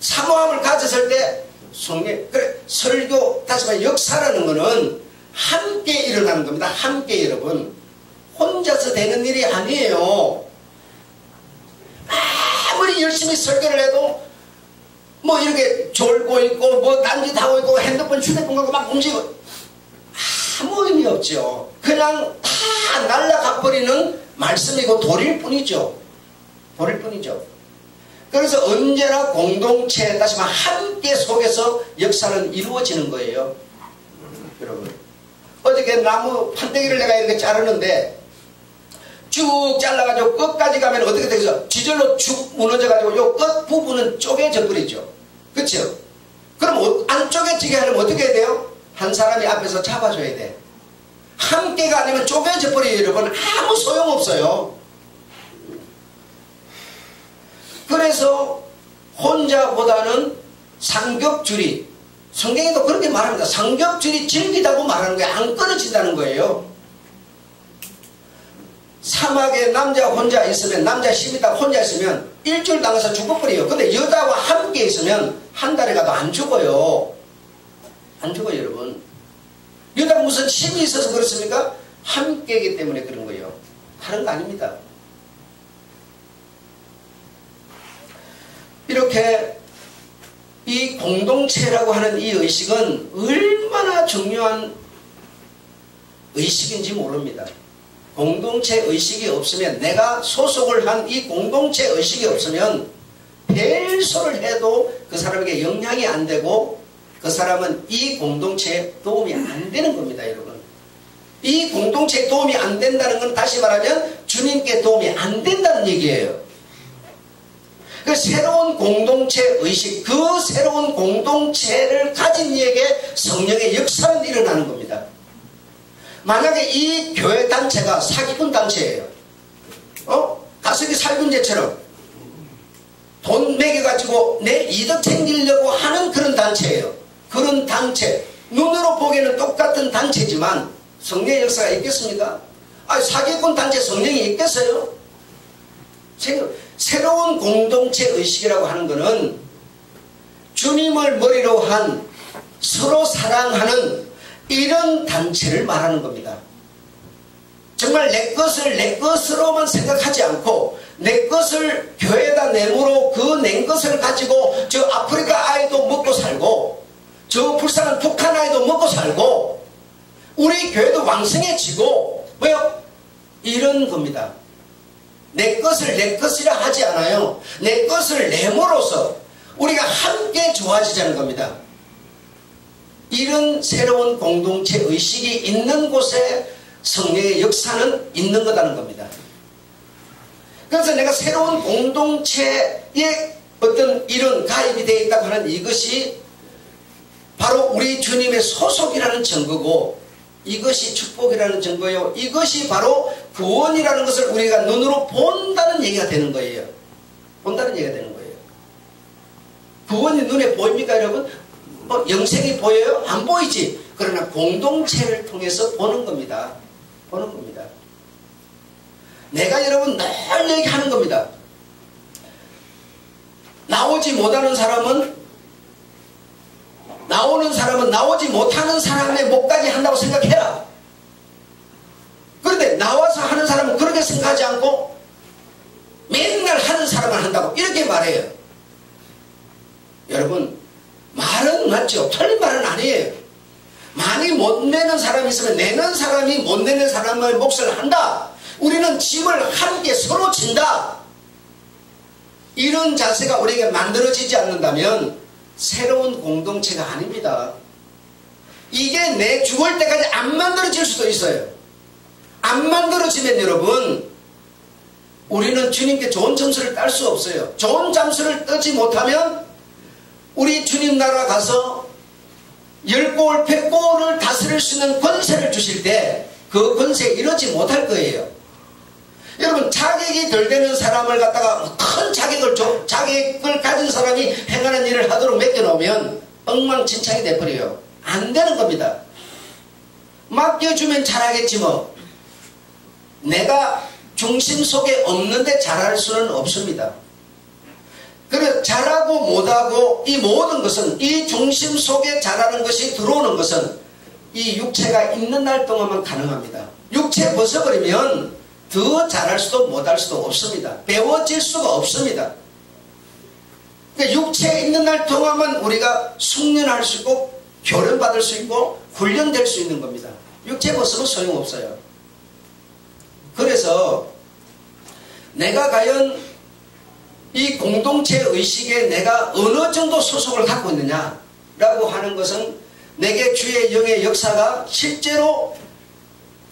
사모함을 가졌을 때 성령 그래 설교 다시 말해 역사라는 것은 함께 일어나는 겁니다. 함께 여러분 혼자서 되는 일이 아니에요. 아무리 열심히 설교를 해도 뭐 이렇게 졸고 있고 뭐 딴짓하고 있고 핸드폰 휴대폰 갖고 막 움직이고 아무 의미 없죠. 그냥 다 날아가 버리는 말씀이고 도리일 뿐이죠. 도리일 뿐이죠. 그래서 언제나 공동체 다시 말해 함께 속에서 역사는 이루어지는 거예요. 여러분 어저께 나무 판때기를 내가 이렇게 자르는데 쭉 잘라가지고 끝까지 가면 어떻게 되겠어? 지절로 쭉 무너져가지고 요 끝 부분은 쪼개져 버리죠. 그렇죠? 그럼 안 쪼개지게 하려면 어떻게 해야 돼요? 한 사람이 앞에서 잡아줘야 돼. 함께가 아니면 쪼개져 버려요. 여러분, 아무 소용없어요. 그래서 혼자보다는 상겹줄이, 성경에도 그렇게 말합니다. 상겹줄이 질기다고 말하는 거예요. 안 끊어진다는 거예요. 사막에 남자 혼자 있으면, 남자 10m 혼자 있으면 일주일 당해서 죽어버려요. 근데 여자와 함께 있으면 한 달에 가도 안 죽어요. 안 죽어요, 여러분. 여자가 무슨 힘이 있어서 그렇습니까? 함께이기 때문에 그런 거예요. 다른 거 아닙니다. 이렇게 이 공동체라고 하는 이 의식은 얼마나 중요한 의식인지 모릅니다. 공동체 의식이 없으면, 내가 소속을 한 이 공동체 의식이 없으면 별소를 해도 그 사람에게 영향이 안 되고 그 사람은 이 공동체에 도움이 안 되는 겁니다, 여러분. 이 공동체에 도움이 안 된다는 건 다시 말하면 주님께 도움이 안 된다는 얘기예요. 그 새로운 공동체 의식, 그 새로운 공동체를 가진 이에게 성령의 역사는 일어나는 겁니다. 만약에 이 교회 단체가 사기꾼 단체예요. 가습기 살균제처럼 돈 매겨가지고 내 이득 챙기려고 하는 그런 단체예요. 그런 단체, 눈으로 보기에는 똑같은 단체지만 성령의 역사가 있겠습니까? 사기꾼 단체 성령이 있겠어요? 새로운 공동체 의식이라고 하는 것은 주님을 머리로 한 서로 사랑하는 이런 단체를 말하는 겁니다. 정말 내 것을 내 것으로만 생각하지 않고 내 것을 교회에다 내므로 그 낸 것을 가지고 저 아프리카 아이도 먹고 살고 저 불쌍한 북한 아이도 먹고 살고 우리 교회도 왕성해지고 뭐요? 이런 겁니다. 내 것을 내 것이라 하지 않아요. 내 것을 내므로써 우리가 함께 좋아지자는 겁니다. 이런 새로운 공동체 의식이 있는 곳에 성령의 역사는 있는 거라는 겁니다. 그래서 내가 새로운 공동체에 어떤 이런 가입이 되어 있다고 하는 이것이 바로 우리 주님의 소속이라는 증거고, 이것이 축복이라는 증거요, 이것이 바로 구원이라는 것을 우리가 눈으로 본다는 얘기가 되는 거예요. 본다는 얘기가 되는 거예요. 구원이 눈에 보입니까, 여러분? 영생이 보여요? 안 보이지. 그러나 공동체를 통해서 보는 겁니다. 보는 겁니다. 내가 여러분 늘 얘기하는 겁니다. 나오지 못하는 사람은, 나오는 사람은 나오지 못하는 사람의 목까지 한다고 생각해라. 그런데 나와서 하는 사람은 그렇게 생각하지 않고 맨날 하는 사람만 한다고 이렇게 말해요. 여러분, 말은 맞죠. 틀린 말은 아니에요. 많이 못 내는 사람이 있으면 내는 사람이 못 내는 사람의 몫을 한다. 우리는 짐을 함께 서로 진다. 이런 자세가 우리에게 만들어지지 않는다면 새로운 공동체가 아닙니다. 이게 내 죽을 때까지 안 만들어질 수도 있어요. 안 만들어지면 여러분, 우리는 주님께 좋은 점수를 딸 수 없어요. 좋은 점수를 따지 못하면 우리 주님 나라 가서 10골, 100골을 다스릴 수 있는 권세를 주실 때 그 권세에 이르지 못할 거예요. 여러분, 자격이 덜 되는 사람을 갖다가 큰 자격을 가진 사람이 행하는 일을 하도록 맡겨놓으면 엉망진창이 돼버려요. 안 되는 겁니다. 맡겨주면 잘하겠지 뭐. 내가 중심 속에 없는데 잘할 수는 없습니다. 그래서 잘하고 못하고 이 모든 것은, 이 중심 속에 잘하는 것이 들어오는 것은 이 육체가 있는 날 동안만 가능합니다. 육체 벗어버리면 더 잘할 수도 못할 수도 없습니다. 배워질 수가 없습니다. 그러니까 육체에 있는 날 동안만 우리가 숙련할 수 있고 교련받을 수 있고 훈련될 수 있는 겁니다. 육체 벗으면 소용없어요. 그래서 내가 과연 이 공동체 의식에 내가 어느 정도 소속을 갖고 있느냐라고 하는 것은 내게 주의 영의 역사가 실제로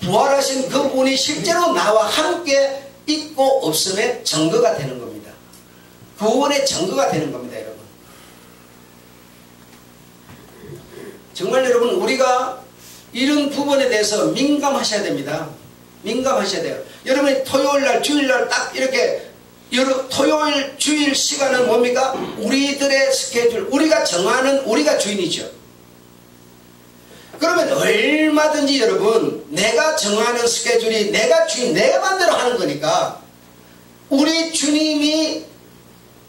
부활하신 그분이 실제로 나와 함께 있고 없음의 증거가 되는 겁니다. 구원의 증거가 되는 겁니다, 여러분. 정말 여러분 우리가 이런 부분에 대해서 민감하셔야 됩니다. 민감하셔야 돼요. 여러분이 토요일날 주일날 딱 이렇게 토요일 주일 시간은 뭡니까? 우리들의 스케줄, 우리가 정하는, 우리가 주인이죠. 그러면 얼마든지 여러분 내가 정하는 스케줄이 내가 주인, 내가 맘대로 하는 거니까 우리 주님이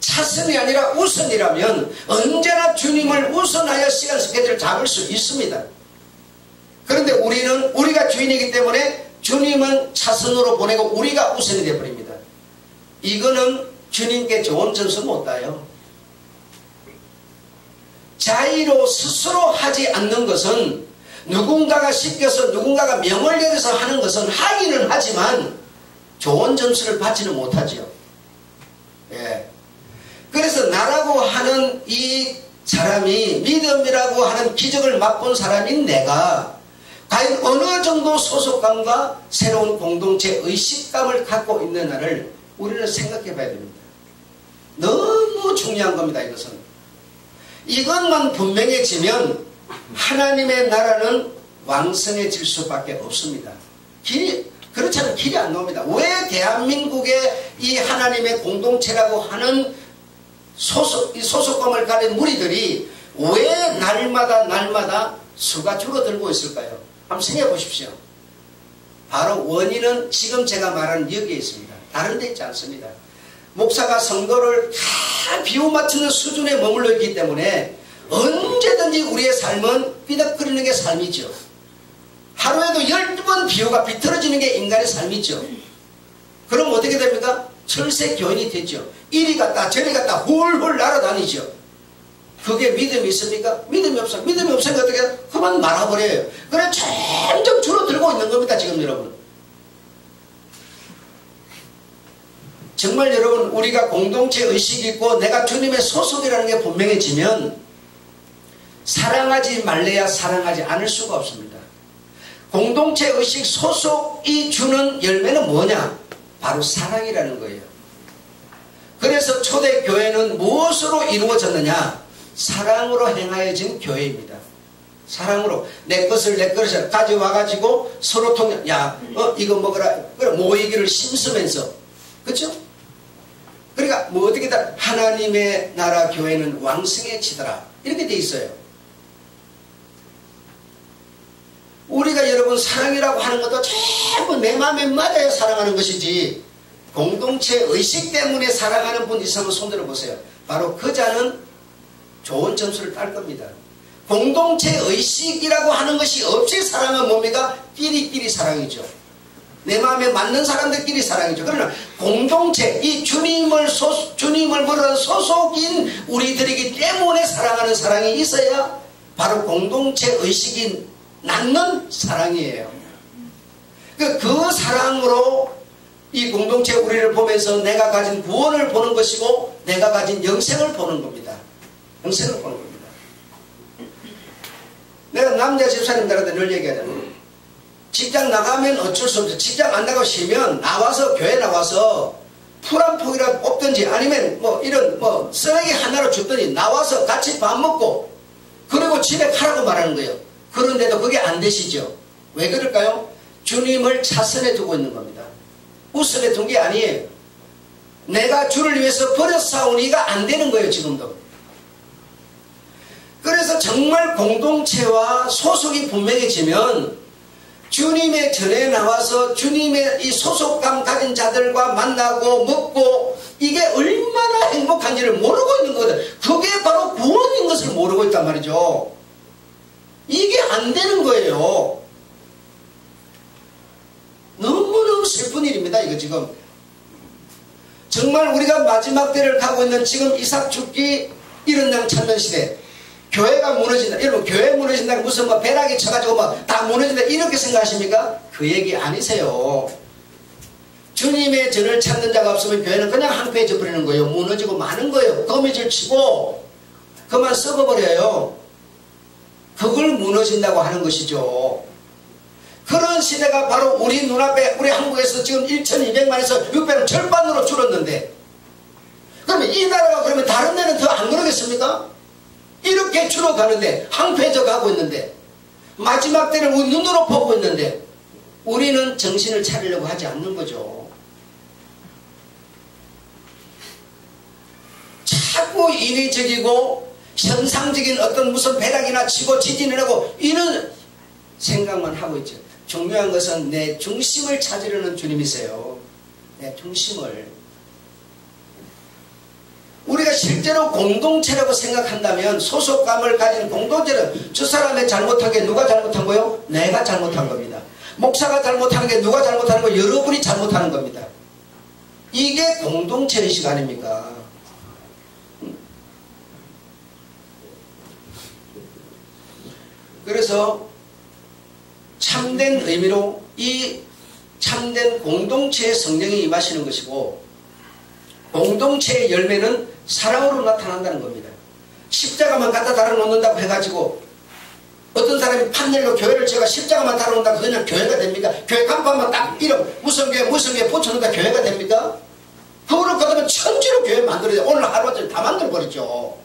차선이 아니라 우선이라면 언제나 주님을 우선하여 시간 스케줄을 잡을 수 있습니다. 그런데 우리는 우리가 주인이기 때문에 주님은 차선으로 보내고 우리가 우선이 되어버립니다. 이거는 주님께 좋은 점수 못 따요. 자의로 스스로 하지 않는 것은 누군가가 시켜서 누군가가 명을 내려서 하는 것은 하기는 하지만 좋은 점수를 받지는 못하죠. 예. 그래서 나라고 하는 이 사람이 믿음이라고 하는 기적을 맛본 사람인 내가 과연 어느 정도 소속감과 새로운 공동체 의식감을 갖고 있느냐를 우리는 생각해 봐야 됩니다. 너무 중요한 겁니다. 이것은. 이것만 분명해지면 하나님의 나라는 왕성해질 수밖에 없습니다. 그렇지 않으면 길이 안 나옵니다. 왜 대한민국의 이 하나님의 공동체라고 하는 소속감을 가진 무리들이 왜 날마다 수가 줄어들고 있을까요? 한번 생각해 보십시오. 바로 원인은 지금 제가 말하는 여기에 있습니다. 다른 데 있지 않습니다. 목사가 성도를 다 비유 맞추는 수준에 머물러 있기 때문에 언제든지 우리의 삶은 삐덕거리는 게 삶이죠. 하루에도 12번 비유가 비틀어지는 게 인간의 삶이죠. 그럼 어떻게 됩니까? 철새 교인이 되죠. 이리 갔다 저리 갔다 훌훌 날아다니죠. 그게 믿음이 있습니까? 믿음이 없어. 믿음이 없으니까 어떻게 해요? 그만 말아버려요. 그래 점점 줄어들고 있는 겁니다. 지금 여러분. 정말 여러분 우리가 공동체 의식이 있고 내가 주님의 소속이라는 게 분명해지면 사랑하지 말래야 사랑하지 않을 수가 없습니다. 공동체 의식 소속이 주는 열매는 뭐냐? 바로 사랑이라는 거예요. 그래서 초대교회는 무엇으로 이루어졌느냐? 사랑으로 행하여진 교회입니다. 사랑으로 내 것을 가져와가지고 서로 이거 먹어라. 모이기를 심으면서 그렇죠? 그러니까 뭐 어떻게 다 하나님의 나라 교회는 왕성해지더라 이렇게 돼 있어요. 우리가 여러분 사랑이라고 하는 것도 전부 내 마음에 맞아야 사랑하는 것이지 공동체 의식 때문에 사랑하는 분 있으면 손들어 보세요. 바로 그 자는 좋은 점수를 딸 겁니다. 공동체 의식이라고 하는 것이 없이 사랑은 뭡니까? 끼리끼리 사랑이죠. 내 마음에 맞는 사람들끼리 사랑이죠. 그러나 공동체, 이 주님을 부르는 소속인 우리들이기 때문에 사랑하는 사랑이 있어야 바로 공동체 의식이 낳는 사랑이에요. 그 사랑으로 이 공동체 우리를 보면서 내가 가진 구원을 보는 것이고 내가 가진 영생을 보는 겁니다. 영생을 보는 겁니다. 내가 남자 집사님들한테 늘 얘기하잖아요. 직장 나가면 어쩔 수 없죠. 직장 안 나가고 쉬면 나와서 교회 나와서 풀 한 폭이라도 뽑든지 아니면 이런 쓰레기 하나로 줬더니 나와서 같이 밥 먹고 그리고 집에 가라고 말하는 거예요. 그런데도 그게 안 되시죠. 왜 그럴까요? 주님을 차선에 두고 있는 겁니다. 우선에 둔 게 아니에요. 내가 주를 위해서 버렸사오니가 안 되는 거예요. 지금도. 그래서 정말 공동체와 소속이 분명해지면 주님의 전에 나와서 주님의 이 소속감 가진 자들과 만나고 먹고 이게 얼마나 행복한지를 모르고 있는 거거든. 그게 바로 구원인 것을 모르고 있단 말이죠. 이게 안 되는 거예요. 너무너무 슬픈 일입니다. 이거 지금 정말 우리가 마지막 때를 가고 있는 지금 이삭 죽기 이런 양 찾는 시대, 교회가 무너진다. 여러분 교회 무너진다는 무슨 벼락이 쳐가지고 다 무너진다 이렇게 생각하십니까? 그 얘기 아니세요. 주님의 전을 찾는 자가 없으면 교회는 그냥 한패해져 버리는 거예요. 무너지고 마는 거예요. 거미줄 치고 그만 썩어버려요. 그걸 무너진다고 하는 것이죠. 그런 시대가 바로 우리 눈앞에 우리 한국에서 지금 1200만에서 600만 절반으로 줄었는데 그러면 이 나라가 그러면 다른 데는 더 안 그러겠습니까? 이렇게 줄어가는데, 황폐해져 가고 있는데, 마지막 때를 우리 눈으로 보고 있는데 우리는 정신을 차리려고 하지 않는 거죠. 자꾸 인위적이고 현상적인 어떤 무슨 벼락이나 치고 지진을 하고 이런 생각만 하고 있죠. 중요한 것은 내 중심을 찾으려는 주님이세요. 내 중심을. 우리가 실제로 공동체라고 생각한다면, 소속감을 가진 공동체는 저 사람의 잘못한 게 누가 잘못한 거요? 내가 잘못한 겁니다. 목사가 잘못하는 게 누가 잘못하는 거? 여러분이 잘못하는 겁니다. 이게 공동체의식 아닙니까? 그래서 참된 의미로 이 참된 공동체의 성령이 임하시는 것이고, 공동체의 열매는 사랑으로 나타난다는 겁니다. 십자가만 갖다 달아놓는다고 해가지고 어떤 사람이 판넬로 교회를 제가 십자가만 달아놓는다고 그냥 교회가 됩니까? 교회 간판만 딱 이름 무슨 교회 붙여놓는다 교회가 됩니까? 그거를 그러면 천지로 교회 만들어야 돼. 오늘 하루아침에 다 만들어버리죠.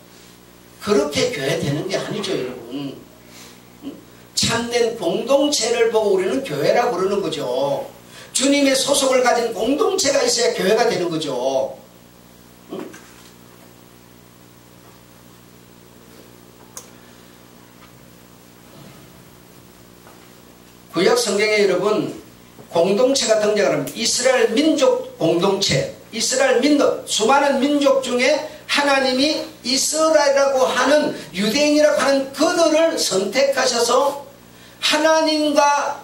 그렇게 교회 되는 게 아니죠, 여러분. 참된 공동체를 보고 우리는 교회라고 부르는 거죠. 주님의 소속을 가진 공동체가 있어야 교회가 되는 거죠. 구약 성경에 여러분 공동체가 등장을 합니다. 이스라엘 민족 공동체, 이스라엘 민족, 수많은 민족 중에 하나님이 이스라엘이라고 하는 유대인이라고 하는 그들을 선택하셔서 하나님과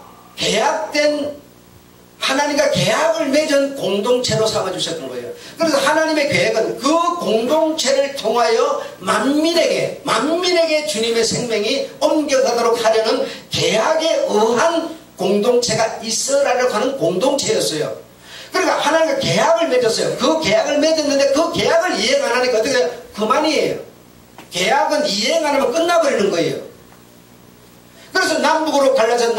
계약을 맺은 공동체로 삼아주셨던 거예요. 그래서 하나님의 계획은 그 공동체를 통하여 만민에게 주님의 생명이 옮겨가도록 하려는 계약에 의한 공동체가 이스라엘이라고 하는 공동체였어요. 그러니까 하나님과 계약을 맺었어요. 그 계약을 맺었는데 그 계약을 이행 안 하니까 어떻게 해요? 그만이에요. 계약은 이행 안 하면 끝나버리는 거예요. 그래서 남북으로 갈라서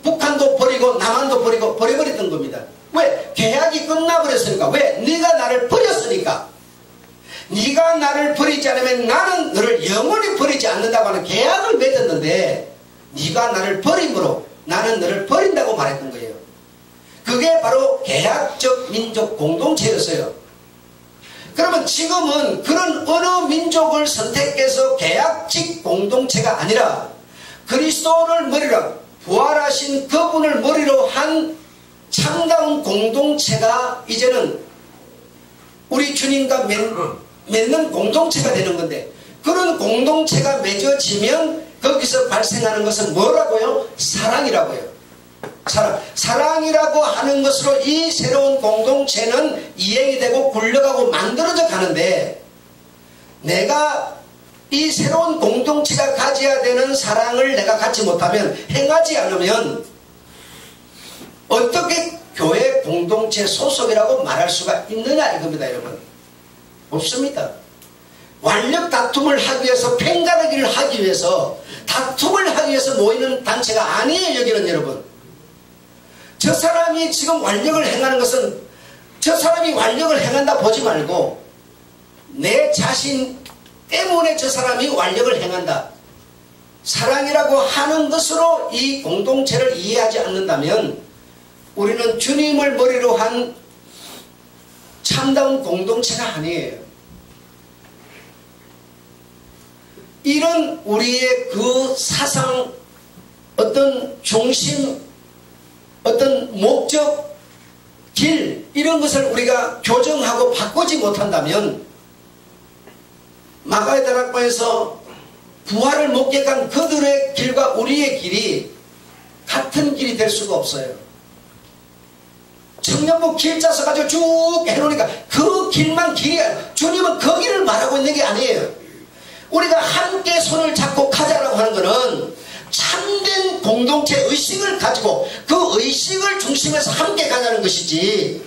북한도 버리고 남한도 버리고 버려버렸던 겁니다. 왜? 계약이 끝나버렸으니까. 왜? 네가 나를 버렸으니까. 네가 나를 버리지 않으면 나는 너를 영원히 버리지 않는다고 하는 계약을 맺었는데 네가 나를 버림으로 나는 너를 버린다고 말했던 거예요. 그게 바로 계약적 민족 공동체였어요. 그러면 지금은 그런 어느 민족을 선택해서 계약적 공동체가 아니라 그리스도를 머리로 부활하신 그분을 머리로 한 참다운 공동체가 이제는 우리 주님과 맺는 공동체가 되는 건데, 그런 공동체가 맺어지면 거기서 발생하는 것은 뭐라고요? 사랑이라고요. 사랑이라고 하는 것으로 이 새로운 공동체는 이행이 되고 굴러가고 만들어져 가는데, 내가 이 새로운 공동체가 가져야 되는 사랑을 내가 갖지 못하면, 행하지 않으면 어떻게 교회 공동체 소속이라고 말할 수가 있느냐 이겁니다, 여러분. 없습니다. 완력 다툼을 하기 위해서, 팽가르기를 하기 위해서, 다툼을 하기 위해서 모이는 단체가 아니에요, 여기는. 여러분, 저 사람이 지금 완력을 행하는 것은 저 사람이 완력을 행한다 보지 말고 내 자신 때문에 저 사람이 완력을 행한다, 사랑이라고 하는 것으로 이 공동체를 이해하지 않는다면 우리는 주님을 머리로 한 참다운 공동체가 아니에요. 이런 우리의 그 사상, 어떤 중심, 어떤 목적, 길, 이런 것을 우리가 교정하고 바꾸지 못한다면 마가의 다락방에서 부활을 목격한 그들의 길과 우리의 길이 같은 길이 될 수가 없어요. 청년부 길 짜서 가지고 쭉 해놓으니까 그 길만 길이야. 주님은 그 길을 말하고 있는 게 아니에요. 우리가 함께 손을 잡고 가자라고 하는 것은 참된 공동체 의식을 가지고 그 의식을 중심에서 함께 가자는 것이지,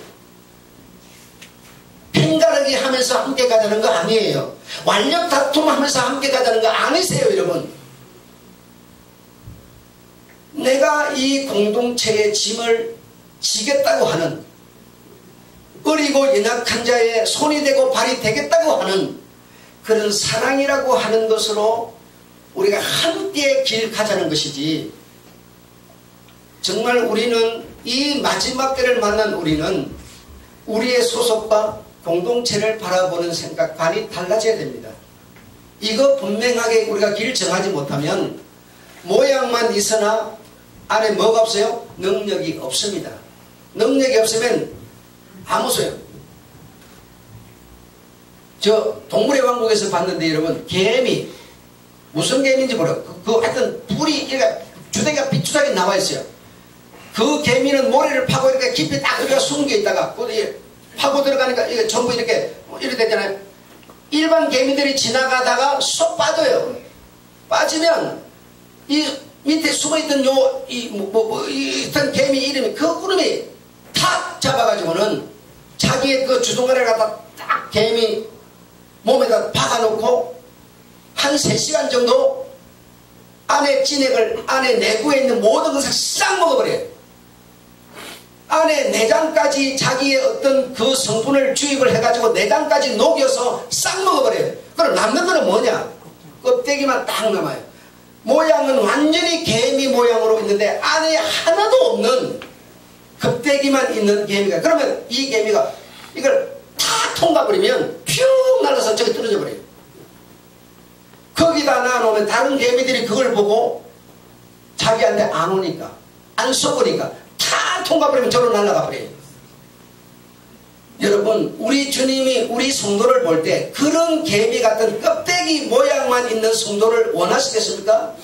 팽가르기 하면서 함께 가자는 거 아니에요. 완력 다툼하면서 함께 가자는 거 아니세요, 여러분. 내가 이 공동체의 짐을 지겠다고 하는, 어리고 연약한 자의 손이 되고 발이 되겠다고 하는 그런 사랑이라고 하는 것으로 우리가 함께 길 가자는 것이지, 정말 우리는 이 마지막 때를 만난 우리는 우리의 소속과 공동체를 바라보는 생각관이 달라져야 됩니다. 이거 분명하게 우리가 길 정하지 못하면 모양만 있으나 안에 뭐가 없어요? 능력이 없습니다. 능력이 없으면 아무 소용. 저 동물의 왕국에서 봤는데 여러분, 개미, 무슨 개미인지 모르겠어요. 하여튼 불이 이렇게 주둥이가 삐뚤하게 나와 있어요. 그 개미는 모래를 파고 이렇게 깊이 딱 우리가 숨겨 있다가 파고 들어가니까 이게 전부 이렇게 되잖아요. 일반 개미들이 지나가다가 쏙 빠져요. 빠지면 이 밑에 숨어있던 있던 개미 이름이, 그 구름이 탁 잡아가지고는 자기의 그 주둥아리를 갖다 딱 개미 몸에다 박아놓고 한 3시간 정도 안에 진액을, 안에 내구에 있는 모든 것을 싹 먹어버려요. 안에 내장까지 자기의 어떤 그 성분을 주입을 해가지고 내장까지 녹여서 싹 먹어버려요. 그럼 남는 거는 뭐냐? 껍데기만 딱 남아요. 모양은 완전히 개미 모양으로 있는데 안에 하나도 없는 껍데기만 있는 개미가, 그러면 이 개미가 이걸 다 통과버리면 퓨 날아서 저기 떨어져 버려요. 거기다 놔놓으면 다른 개미들이 그걸 보고 자기한테 안 오니까, 안 쏘보니까 다 통과버리면 저로 날아가 버려요. 여러분, 우리 주님이 우리 성도를 볼 때 그런 개미 같은 껍데기 모양만 있는 성도를 원하시겠습니까?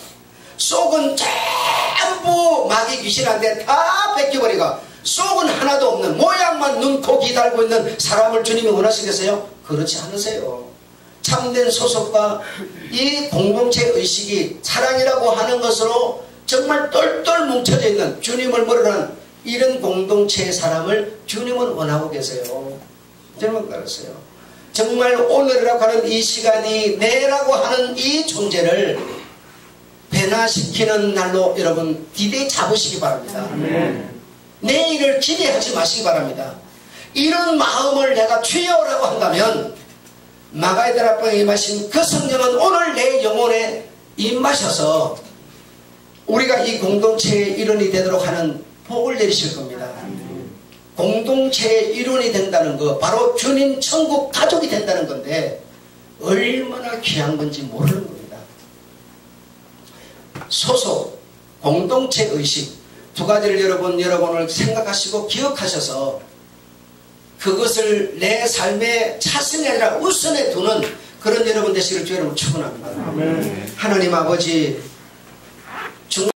속은 전부 마귀 귀신한테 다 뺏겨버리고 속은 하나도 없는, 모양만 눈, 코, 귀 달고 있는 사람을 주님이 원하시겠어요? 그렇지 않으세요. 참된 소속과 이 공동체 의식이 사랑이라고 하는 것으로 정말 똘똘 뭉쳐져 있는, 주님을 모르는 이런 공동체의 사람을 주님은 원하고 계세요. 주님은 그랬어요. 정말 오늘이라고 하는 이 시간이 내라고 하는 이 존재를 변화시키는 날로 여러분 디데이 잡으시기 바랍니다. 내일을 기대하지 마시기 바랍니다. 이런 마음을 내가 주여라고 한다면 마가이들 앞방에 임하신 그 성령은 오늘 내 영혼에 임하셔서 우리가 이 공동체의 일원이 되도록 하는 복을 내리실 겁니다. 공동체의 일원이 된다는 거, 바로 주님 천국 가족이 된다는 건데 얼마나 귀한 건지 모르는 겁니다. 소속, 공동체 의식 두 가지를 여러분을 생각하시고 기억하셔서 그것을 내 삶의 차선이 아니라 우선에 두는 그런 여러분 되시기를 주의 이름으로 축원합니다. 하나님 아버지,